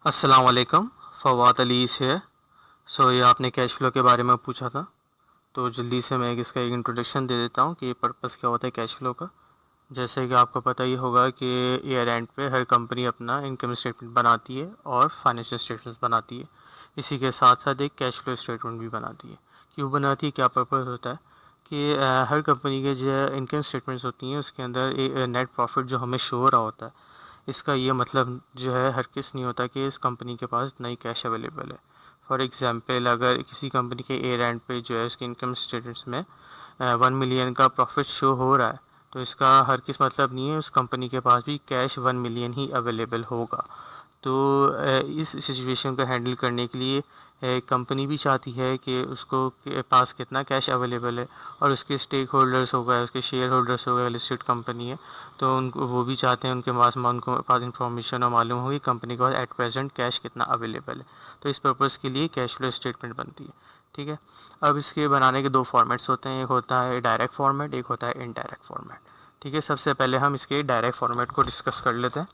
अस्सलाम वालेकुम। फवाद अली है। ये आपने कैश फ्लो के बारे में पूछा था, तो जल्दी से मैं इसका एक इंट्रोडक्शन दे देता हूँ कि पर्पस क्या होता है कैश फ्लो का। जैसे कि आपको पता ही होगा कि ईयर एंड पे हर कंपनी अपना इनकम स्टेटमेंट बनाती है और फाइनेंशियल स्टेटमेंट्स बनाती है। इसी के साथ साथ एक कैश फ्लो स्टेटमेंट भी बनाती है। क्यों बनाती है, क्या पर्पस होता है कि हर कंपनी के जो इनकम स्टेटमेंट्स होती हैं उसके अंदर एक नेट प्रॉफिट जो हमें शो हो रहा होता है, इसका ये मतलब जो है हर किस नहीं होता कि इस कंपनी के पास नई कैश अवेलेबल है। फॉर एग्जांपल, अगर किसी कंपनी के ईयर एंड पे जो है उसके इनकम स्टेटमेंट्स में 1 मिलियन का प्रॉफिट शो हो रहा है, तो इसका हर किस मतलब नहीं है उस कंपनी के पास भी कैश 1 मिलियन ही अवेलेबल होगा। तो इस सिचुएशन को हैंडल करने के लिए कंपनी भी चाहती है कि उसको के पास कितना कैश अवेलेबल है, और उसके स्टेक होल्डर्स हो गए, उसके शेयर होल्डर्स हो गए, लिस्टेड कंपनी है तो उनको वो भी चाहते हैं उनके पास इंफॉर्मेशन और मालूम हो कि कंपनी के पास एट प्रेजेंट कैश कितना अवेलेबल है। तो इस पर्पज़ के लिए कैश फ्लो स्टेटमेंट बनती है। ठीक है। अब इसके बनाने के दो फॉर्मेट्स होते हैं, एक होता है डायरेक्ट फॉर्मेट, एक होता है इनडायरेक्ट फॉर्मेट। ठीक है, सबसे पहले हम इसके डायरेक्ट फॉर्मेट को डिस्कस कर लेते हैं।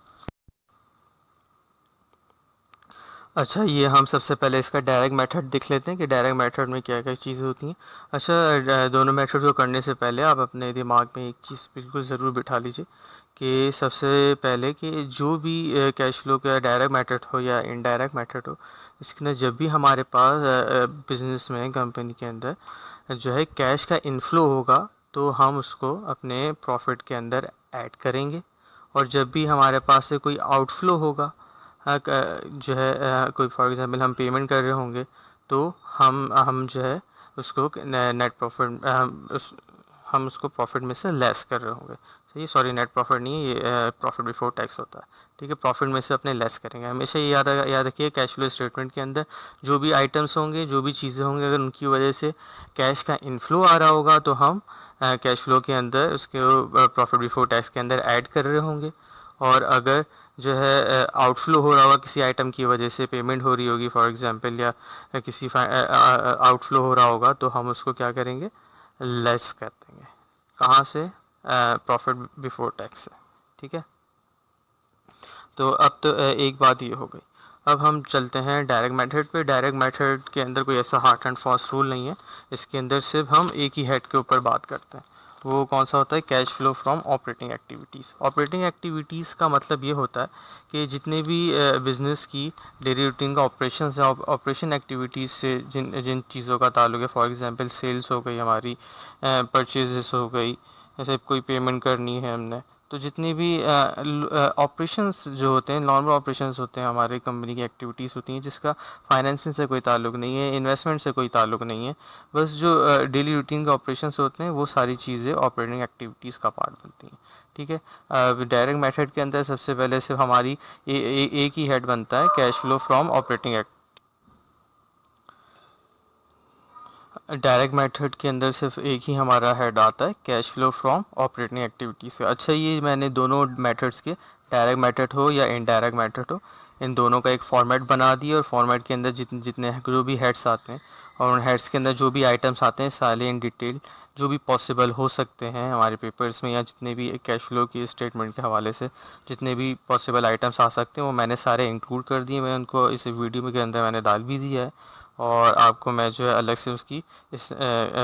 अच्छा, ये हम सबसे पहले इसका डायरेक्ट मेथड देख लेते हैं कि डायरेक्ट मेथड में क्या क्या चीज़ें होती हैं। अच्छा, दोनों मेथड को करने से पहले आप अपने दिमाग में एक चीज़ बिल्कुल ज़रूर बिठा लीजिए कि सबसे पहले कि जो भी कैश फ्लो का डायरेक्ट मेथड हो या इनडायरेक्ट मेथड हो, इसके अंदर जब भी हमारे पास बिजनेस में कंपनी के अंदर जो है कैश का इनफ्लो होगा, तो हम उसको अपने प्रॉफिट के अंदर ऐड करेंगे। और जब भी हमारे पास से कोई आउटफ्लो होगा, जो है कोई फॉर एग्जांपल हम पेमेंट कर रहे होंगे, तो हम जो है उसको नेट प्रॉफिट हम उसको प्रॉफिट में से लेस कर रहे होंगे। सही, सॉरी, नेट प्रॉफिट नहीं है, ये प्रॉफिट बिफोर टैक्स होता है। ठीक है, प्रॉफिट में से अपने लेस करेंगे। हमेशा ये याद रखिए, कैश फ्लो स्टेटमेंट के अंदर जो भी आइटम्स होंगे, जो भी चीज़ें होंगी, अगर उनकी वजह से कैश का इनफ्लो आ रहा होगा, तो हम कैश फ्लो के अंदर उसके प्रॉफिट बिफोर टैक्स के अंदर ऐड कर रहे होंगे। और अगर जो है आउटफ्लो हो रहा होगा किसी आइटम की वजह से, पेमेंट हो रही होगी फॉर एग्जांपल, या किसी आउटफ्लो हो रहा होगा, तो हम उसको क्या करेंगे, लेस कर देंगे। कहाँ से? प्रॉफिट बिफोर टैक्स से। ठीक है। तो अब तो एक बात ये हो गई। अब हम चलते हैं डायरेक्ट मेथड पे। डायरेक्ट मेथड के अंदर कोई ऐसा हार्ड एंड फास्ट रूल नहीं है। इसके अंदर सिर्फ हम एक ही हेड के ऊपर बात करते हैं। वो कौन सा होता है? Cash flow from operating activities. Operating activities का मतलब ये होता है कि जितने भी बिज़नेस की डेली रूटीन का ऑपरेशन है, ऑपरेशन एक्टिविटीज़ से जिन जिन चीज़ों का ताल्लुक है, फॉर एग्जांपल सेल्स हो गई हमारी, परचेजेस हो गई, जैसे कोई पेमेंट करनी है हमने, तो जितनी भी ऑपरेशंस जो होते हैं, नॉर्मल ऑपरेशंस होते हैं, हमारे कंपनी की एक्टिविटीज़ होती हैं जिसका फाइनेंसिंग से कोई ताल्लुक नहीं है, इन्वेस्टमेंट से कोई ताल्लुक नहीं है, बस जो डेली रूटीन के ऑपरेशंस होते हैं, वो सारी चीज़ें ऑपरेटिंग एक्टिविटीज़ का पार्ट बनती हैं। ठीक है। डायरेक्ट मेथड के अंदर सबसे पहले सिर्फ हमारी एक ही हेड बनता है, cash flow from operating. Direct method के अंदर सिर्फ एक ही हमारा हेड आता है, cash flow from operating activities का। अच्छा, ये मैंने दोनों मेथड्स के, डायरेक्ट मेथड हो या इनडायरेक्ट मेथड हो, इन दोनों का एक फॉर्मेट बना दिया, और फॉर्मेट के अंदर जितने जितने जो भी हेड्स आते हैं, और उन हेड्स के अंदर जो भी आइटम्स आते हैं, सारे इन डिटेल जो भी पॉसिबल हो सकते हैं हमारे पेपर्स में, या जितने भी कैश फ्लो की स्टेटमेंट के हवाले से जितने भी पॉसिबल आइटम्स आ सकते हैं, वो मैंने सारे इंक्लूड कर दिए। मैं उनको इस वीडियो के अंदर मैंने डाल भी दिया है, और आपको मैं जो है अलग से उसकी इस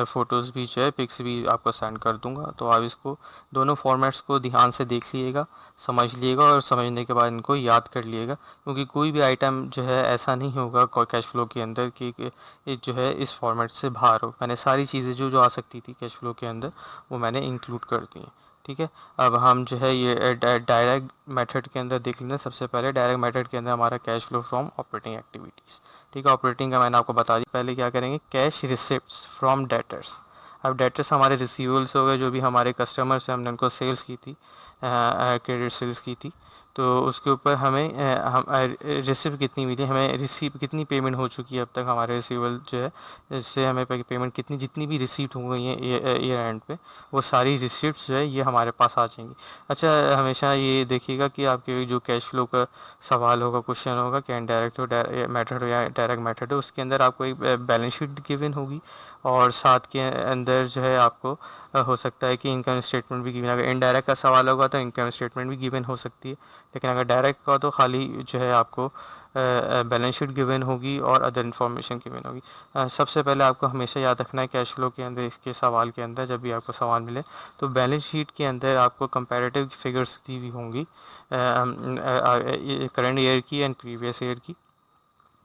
फ़ोटोज़ भी जो है, पिक्स भी आपको सेंड कर दूंगा। तो आप इसको दोनों फॉर्मेट्स को ध्यान से देख लीजिएगा, समझ लीजिएगा, और समझने के बाद इनको याद कर लीजिएगा, क्योंकि कोई भी आइटम जो है ऐसा नहीं होगा कैश फ्लो के अंदर कि ये जो है इस फॉर्मेट से बाहर हो। मैंने सारी चीज़ें जो जो आ सकती थी कैश फ्लो के अंदर, वो मैंने इंक्लूड कर दी हैं। ठीक है। अब हम जो है ये डायरेक्ट मेथड के अंदर देख लेते हैं। सबसे पहले डायरेक्ट मेथड के अंदर हमारा cash flow from operating activities. ठीक है, ऑपरेटिंग का मैंने आपको बता दिया। पहले क्या करेंगे, कैश रिसिप्ट्स फ्रॉम डेटर्स। अब डेटर्स हमारे रिसीवेबल्स हो गए, जो भी हमारे कस्टमर्स हैं, हमने उनको सेल्स की थी, क्रेडिट सेल्स की थी, तो उसके ऊपर हमें हम रिसिप्ट कितनी मिली, हमें रिसीव कितनी पेमेंट हो चुकी है अब तक हमारे रिसीवेबल जो है, इससे हमें पेमेंट कितनी, जितनी भी रिसीप्ट हो गई हैं ईयर एंड पे, वो सारी रिसिप्ट जो है ये हमारे पास आ जाएंगी। अच्छा, हमेशा ये देखिएगा कि आपके जो कैश फ्लो का सवाल होगा, क्वेश्चन होगा कि इनडायरेक्ट हो मेथड हो या डायरेक्ट मेथड हो, उसके अंदर आपको एक बैलेंस शीट गिवन होगी, और साथ के अंदर जो है आपको हो सकता है कि इनकम स्टेटमेंट भी गिवन, अगर इनडायरेक्ट का सवाल होगा तो इनकम स्टेटमेंट भी गिवन हो सकती है, लेकिन अगर डायरेक्ट का तो खाली जो है आपको बैलेंस शीट गिवन होगी और अदर इन्फॉर्मेशन गिवन होगी। सबसे पहले आपको हमेशा याद रखना है कैश फ्लो के अंदर, इसके सवाल के अंदर जब भी आपको सवाल मिले तो बैलेंस शीट के अंदर आपको कंपैरेटिव फिगर्स दी हुई होंगी करंट ईयर की एंड प्रीवियस ईयर की।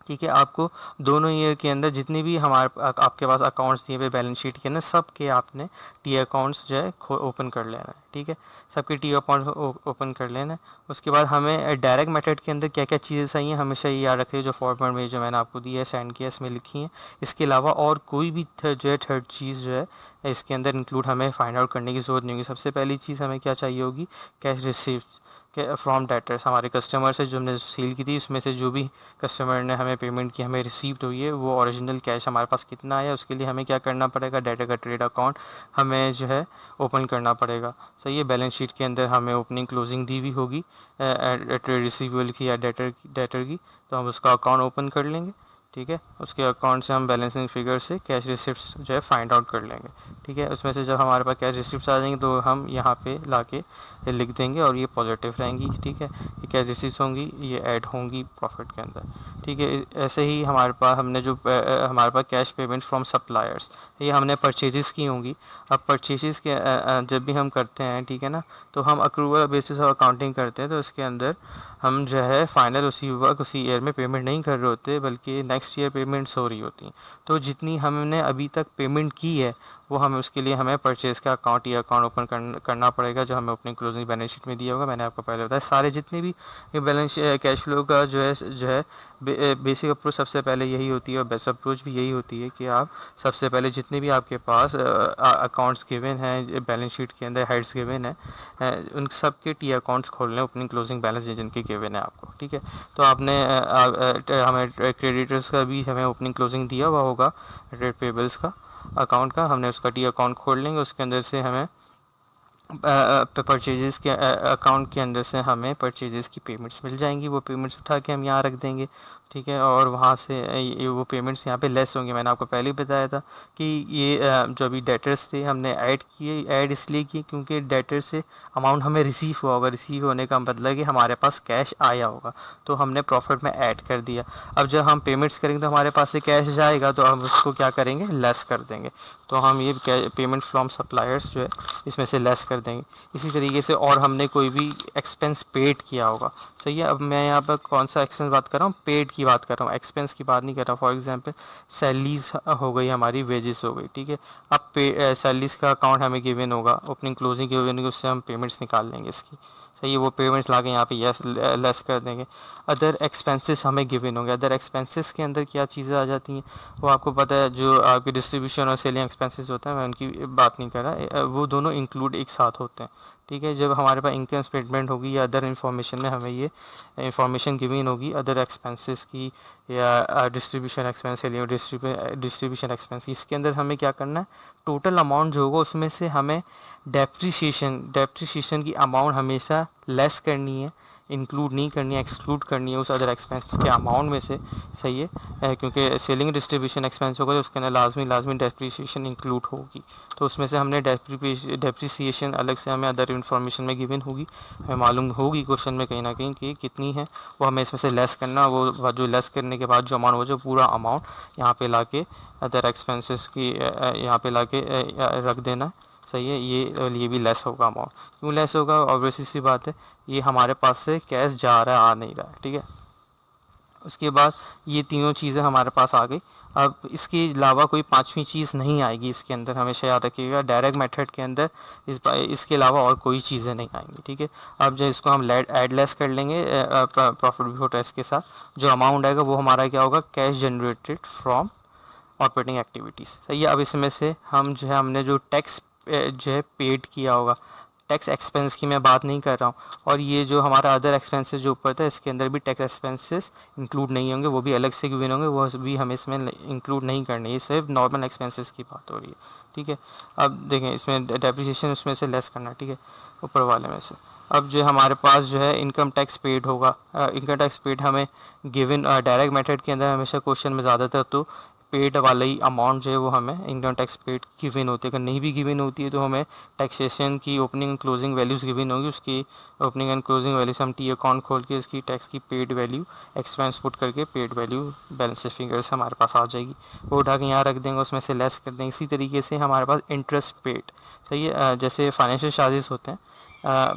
ठीक है, आपको दोनों ईयर के अंदर जितने भी आपके पास अकाउंट्स दिए हुए बैलेंस शीट के अंदर सब के आपने टी अकाउंट्स जो है ओपन कर लेना है। ठीक है, सबके टी अकाउंट्स ओपन कर लेना है। उसके बाद हमें डायरेक्ट मेथड के अंदर क्या क्या चीज़ें चाहिए हमेशा ये याद रखिए, जो फॉर्मेट में जो मैंने आपको दिया है सेंड किया इसमें लिखी है। इसके अलावा और कोई भी जो है थर्ड चीज़ जो है इसके अंदर इंक्लूड हमें फाइंड आउट करने की ज़रूरत नहीं होगी। सबसे पहली चीज़ हमें क्या चाहिए होगी, कैश रिसीप्ट के फ्रॉम डेटर्स, हमारे कस्टमर से जो हमने सेल की थी उसमें से जो भी कस्टमर ने हमें पेमेंट की हमें रिसीव्ड हुई है वो ओरिजिनल कैश हमारे पास कितना है, उसके लिए हमें क्या करना पड़ेगा, डेटर का ट्रेड अकाउंट हमें जो है ओपन करना पड़ेगा। सही है, बैलेंस शीट के अंदर हमें ओपनिंग क्लोजिंग दी हुई होगी ट्रेड रिसीवेबल की या डेटर की, तो हम उसका अकाउंट ओपन कर लेंगे। ठीक है, उसके अकाउंट से हम बैलेंसिंग फिगर से कैश रिसिप्ट्स जो है फाइंड आउट कर लेंगे। ठीक है, उसमें से जब हमारे पास कैश रिसिप्ट्स आ जाएंगे तो हम यहाँ पे लाके लिख देंगे और ये पॉजिटिव रहेंगी। ठीक है, ये कैश रिसिप्ट्स होंगी, ये ऐड होंगी प्रॉफिट के अंदर। ठीक है, ऐसे ही हमारे पास हमने जो हमारे पास कैश पेमेंट फ्रॉम सप्लायर्स, ये हमने परचेजेस की होंगी। अब परचेजेस के जब भी हम करते हैं, ठीक है ना, तो हम अक्रूवल बेसिस ऑफ अकाउंटिंग करते हैं, तो इसके अंदर हम जो है फाइनल उसी वक्त उसी ईयर में पेमेंट नहीं कर रहे होते बल्कि नेक्स्ट ईयर पेमेंट्स हो रही होती हैं। तो जितनी हमने अभी तक पेमेंट की है वो हमें उसके लिए हमें परचेज़ का अकाउंट या अकाउंट ओपन करना पड़ेगा जो हमें अपनी क्लोजिंग बैलेंस शीट में दिया होगा। मैंने आपको पहले बताया सारे जितने भी बैलेंस कैश फ्लो का जो है बेसिक अप्रोच सबसे पहले यही होती है और बेस्ट अप्रोच भी यही होती है कि आप सबसे पहले जितने भी आपके पास अकाउंट्स गिवन हैं बैलेंस शीट के अंदर हेड्स गिवन है उन सब के टी अकाउंट्स खोल लें ओपनिंग क्लोजिंग बैलेंस जिनके गिवन है आपको। ठीक है, तो आपने हमें क्रेडिटर्स का भी हमें ओपनिंग क्लोजिंग दिया हुआ होगा ट्रेड पेबल्स का अकाउंट का, हमने उसका टी अकाउंट खोल लेंगे। उसके अंदर से हमें परचेजेस के अकाउंट के अंदर से हमें परचेजेस की पेमेंट्स मिल जाएंगी, वो पेमेंट्स उठा के हम यहाँ रख देंगे। ठीक है, और वहाँ से वो पेमेंट्स यहाँ पे लेस होंगे। मैंने आपको पहले ही बताया था कि ये जो अभी डेटर्स थे हमने ऐड किए, ऐड इसलिए किए क्योंकि डेटर से अमाउंट हमें रिसीव हुआ होगा, रिसीव होने का मतलब कि हमारे पास कैश आया होगा, तो हमने प्रॉफिट में ऐड कर दिया। अब जब हम पेमेंट्स करेंगे तो हमारे पास से कैश जाएगा तो हम उसको क्या करेंगे, लेस कर देंगे। तो हम ये पेमेंट फ्रॉम सप्लायर्स जो है इसमें से लेस कर देंगे। इसी तरीके से और हमने कोई भी एक्सपेंस पेड किया होगा, सही है। अब मैं यहाँ पर कौन सा एक्सपेंस बात कर रहा हूँ, पेड की बात कर रहा हूँ, एक्सपेंस की बात नहीं कर रहा। फॉर एग्जांपल सैलरीज हो गई हमारी, वेजेस हो गई। ठीक है, अब सैलरीज का अकाउंट हमें गिवन होगा, ओपनिंग क्लोजिंग गिवन होगी, उससे हम पेमेंट्स निकाल लेंगे इसकी। सही है, वो पेमेंट्स ला के यहाँ पे यस लेस कर देंगे। अदर एक्सपेंसेस हमें गिवन होंगे। अदर एक्सपेंसेस के अंदर क्या चीज़ें आ जाती हैं वो आपको पता है, जो आपके डिस्ट्रीब्यूशन और सेलिंग एक्सपेंसेस होते हैं मैं उनकी बात नहीं कर रहा, वो दोनों इंक्लूड एक साथ होते हैं। ठीक है, जब हमारे पास इनकम स्टेटमेंट होगी या अदर इन्फॉर्मेशन में हमें ये इन्फॉर्मेशन गिवन होगी अदर एक्सपेंसेस की या डिस्ट्रीब्यूशन एक्सपेंस या डिस्ट्रीब्यूशन एक्सपेंस, इसके अंदर हमें क्या करना है, टोटल अमाउंट जो होगा उसमें से हमें डेप्रिसिएशन की अमाउंट हमेशा लेस करनी है, इंक्लूड नहीं करनी है, एक्सक्लूड करनी है उस अदर एक्सपेंस के अमाउंट में से। सही है, क्योंकि सेलिंग डिस्ट्रीब्यूशन एक्सपेंस होगा तो उसके अंदर लाजमी डेप्रिसिएशन इंक्लूड होगी, तो उसमें से हमने डेप्रिसिएशन अलग से हमें अदर इन्फॉर्मेशन में गिवन होगी, हमें मालूम होगी क्वेश्चन में कहीं ना कहीं कि कितनी है, वो हमें इसमें से लेस करना, वो जो लेस करने के बाद जो अमाउंट हो जो पूरा अमाउंट यहाँ पे लाके अदर एक्सपेंसेस की यहाँ पे लाके रख देना। सही है, ये भी लेस होगा अमाउंट। क्यों लेस होगा, ऑब्वियसली सी बात है, ये हमारे पास से कैश जा रहा है, आ नहीं रहा है। ठीक है, उसके बाद ये तीनों चीज़ें हमारे पास आ गई। अब इसके अलावा कोई पांचवी चीज़ नहीं आएगी इसके अंदर, हमेशा याद रखिएगा डायरेक्ट मेथड के अंदर इसके अलावा और कोई चीज़ें नहीं आएंगी। ठीक है, अब जो इसको हम ऐड लेस कर लेंगे प्रॉफिट बिफोर टैक्स के साथ, जो अमाउंट आएगा वो हमारा क्या होगा, cash generated from operating activities. सही है, अब इसमें से हम जो है हमने जो टैक्स जो है पेड किया होगा, टैक्स एक्सपेंस की मैं बात नहीं कर रहा हूँ, और ये जो हमारा अदर एक्सपेंसेस जो ऊपर था इसके अंदर भी टैक्स एक्सपेंसेस इंक्लूड नहीं होंगे, वो भी अलग से गिवन होंगे, वो भी हमें इसमें इंक्लूड नहीं करने, ये सिर्फ नॉर्मल एक्सपेंसेस की बात हो रही है। ठीक है, अब देखें इसमें डेप्रिसिएशन उसमें से लेस करना। ठीक है, ऊपर वाले में से अब जो हमारे पास जो है इनकम टैक्स पेड होगा, इनकम टैक्स पेड हमें गिवन डायरेक्ट मेथड के अंदर हमेशा क्वेश्चन में ज़्यादातर तो पेड वाला ही अमाउंट जो है वो हमें इनकम टैक्स पेड गिवन होती है। अगर नहीं भी गिवन होती है तो हमें टैक्सेशन की opening and closing values given होगी, उसकी ओपनिंग एंड क्लोजिंग वैल्यू से हम टी अकाउंट खोल के इसकी टैक्स की पेड वैल्यू एक्सपेंस पुट करके पेड वैल्यू बैलेंस फिगर से हमारे पास आ जाएगी, वो उठा के यहाँ रख देंगे, उसमें से लेस कर देंगे। इसी तरीके से हमारे पास इंटरेस्ट पेड, सही है, जैसे फाइनेंशियल चार्जेस होते हैं,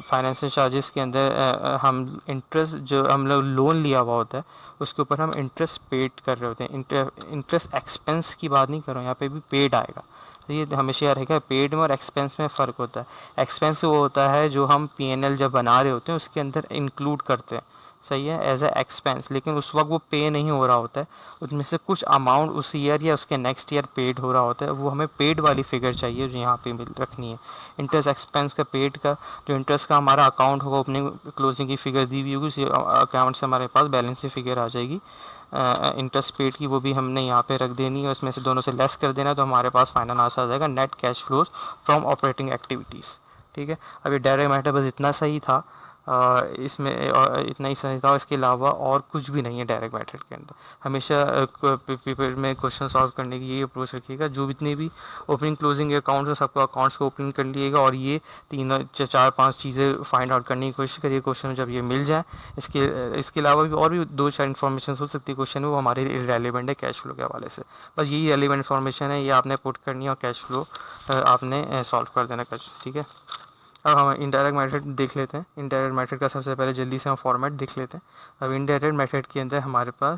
फाइनेंशियल चार्जेस के अंदर हम इंटरेस्ट जो हम लोग लोन लिया हुआ होता है उसके ऊपर हम इंटरेस्ट पेड कर रहे होते हैं। इंटरेस्ट एक्सपेंस की बात नहीं कर रहा हूँ, यहाँ पे भी पेड आएगा। तो ये हमेशा याद रहेगा, पेड में और एक्सपेंस में फ़र्क होता है। एक्सपेंस वो होता है जो हम पीएनएल जब बना रहे होते हैं उसके अंदर इंक्लूड करते हैं, सही है, एज ए एक्सपेंस, लेकिन उस वक्त वो पे नहीं हो रहा होता है, उसमें से कुछ अमाउंट उस ईयर या उसके नेक्स्ट ईयर पेड हो रहा होता है, वो हमें पेड वाली फिगर चाहिए जो यहाँ पे रखनी है। इंटरेस्ट एक्सपेंस का पेड का जो इंटरेस्ट का हमारा अकाउंट होगा, ओपनिंग क्लोजिंग की फिगर दी हुई होगी, उसी अकाउंट से हमारे पास बैलेंस की फिगर आ जाएगी। इंटरेस्ट पेड की वो भी हमने यहाँ पे रख देनी है, उसमें से दोनों से लेस कर देना, तो हमारे पास फाइनल आंसर आ जाएगा net cash flows from operating activities. ठीक है, अभी डायरेक्ट मैटर बस इतना सही था, इसमें इतना ही सही था, इसके अलावा और कुछ भी नहीं है डायरेक्ट मेथड के अंदर। हमेशा पेपर में क्वेश्चन सॉल्व करने की यही अप्रोच रखिएगा, जो जितने भी ओपनिंग क्लोजिंग अकाउंट्स हैं सबको अकाउंट्स को ओपन कर लिएगा और ये 3-4-5 चीज़ें फाइंड आउट करने की कोशिश करिए क्वेश्चन जब ये मिल जाए। इसके अलावा भी और भी 2-4 इन्फॉर्मेशन हो सकती है क्वेश्चन में, वो हमारे लिए इरेलीवेंट है कैश फ्लो के हवाले से। बस यही रेलिवेंट इन्फॉर्मेशन है, ये आपने पुट करनी है और कैश फ्लो आपने सॉल्व कर देना कैश। ठीक है, अब हम इनडायरेक्ट मेथड देख लेते हैं। इनडायरेक्ट मेथड का सबसे पहले जल्दी से हम फॉर्मेट देख लेते हैं। अब इनडायरेक्ट मेथड के अंदर हमारे पास